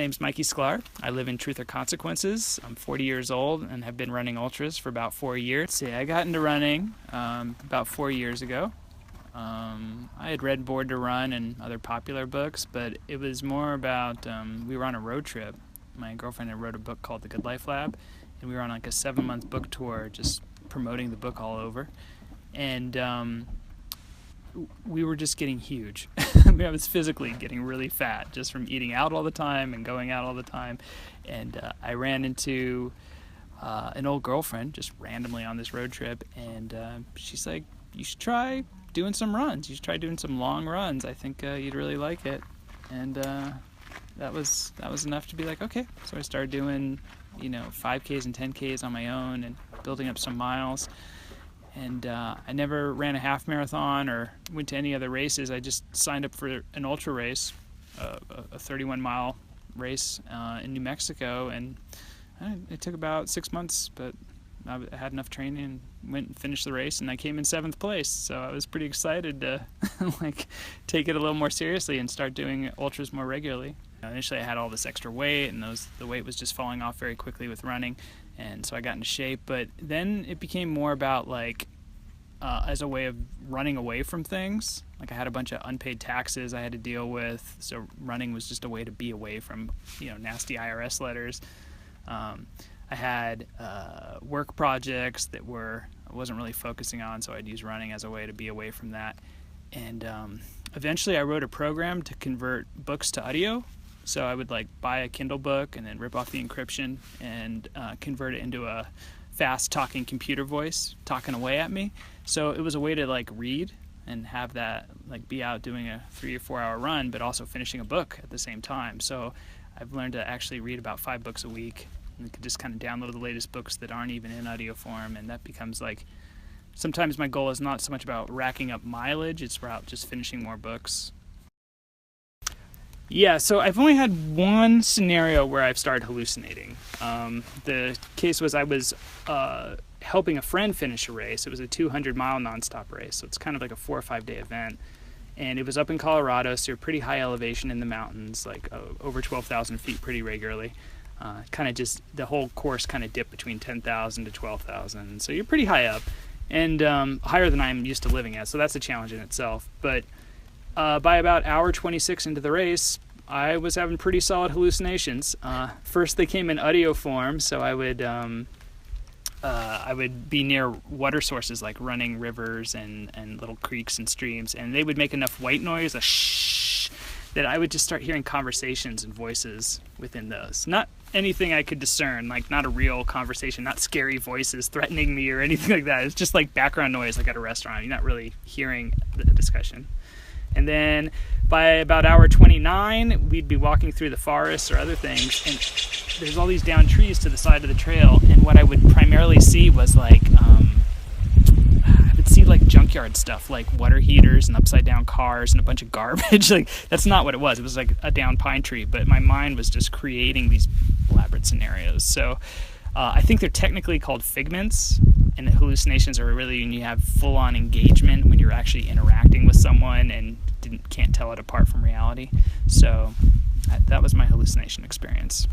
name's Mikey Sklar. I live in Truth or Consequences. I'm 40 years old and have been running ultras for about 4 years. See, I got into running about 4 years ago. I had read Born to Run and other popular books, but it was more about, we were on a road trip. My girlfriend had wrote a book called The Good Life Lab, and we were on like a 7-month book tour, just promoting the book all over. And we were just getting huge. I mean, I was physically getting really fat just from eating out all the time and going out all the time. And I ran into an old girlfriend just randomly on this road trip, and she's like, you should try doing some runs. You should try doing some long runs. I think you'd really like it. And that was enough to be like, okay. So I started doing 5Ks and 10Ks on my own and building up some miles. And I never ran a half marathon or went to any other races. I just signed up for an ultra race, a 31-mile race in New Mexico, and it took about 6 months, but I had enough training and went and finished the race, and I came in 7th place. So I was pretty excited to take it a little more seriously and start doing ultras more regularly. Initially I had all this extra weight, and the weight was just falling off very quickly with running. And so I got into shape, but then it became more about as a way of running away from things. Like I had a bunch of unpaid taxes I had to deal with, so running was just a way to be away from nasty IRS letters. I had work projects that I wasn't really focusing on, so I'd use running as a way to be away from that. And eventually I wrote a program to convert books to audio. So I would buy a Kindle book and then rip off the encryption and convert it into a fast talking computer voice talking away at me. So it was a way to read and have that be out doing a 3 or 4 hour run, but also finishing a book at the same time. So I've learned to actually read about 5 books a week, and could just kind of download the latest books that aren't even in audio form, and that becomes sometimes my goal is not so much about racking up mileage, it's about just finishing more books. Yeah, so I've only had one scenario where I've started hallucinating. The case was I was helping a friend finish a race. It was a 200-mile nonstop race, so it's kind of like a 4 or 5 day event. And it was up in Colorado, so you're pretty high elevation in the mountains, over 12,000 feet pretty regularly. Kind of just, the whole course kind of dipped between 10,000 to 12,000. So you're pretty high up, and higher than I'm used to living at, so that's a challenge in itself. But by about hour 26 into the race, I was having pretty solid hallucinations. First, they came in audio form, so I would be near water sources like running rivers and little creeks and streams, and they would make enough white noise, a shh, that I would just start hearing conversations and voices within those. Not anything I could discern, not a real conversation, not scary voices threatening me or anything like that. It's just background noise at a restaurant. You're not really hearing the discussion. And then by about hour 29, we'd be walking through the forest or other things, and there's all these downed trees to the side of the trail, and what I would primarily see was I would see junkyard stuff, water heaters and upside down cars and a bunch of garbage. That's not what it was. It was a downed pine tree, but my mind was just creating these elaborate scenarios. So I think they're technically called figments, and hallucinations are really when you have full-on engagement, when you're actually interacting with someone and can't tell it apart from reality. So that was my hallucination experience.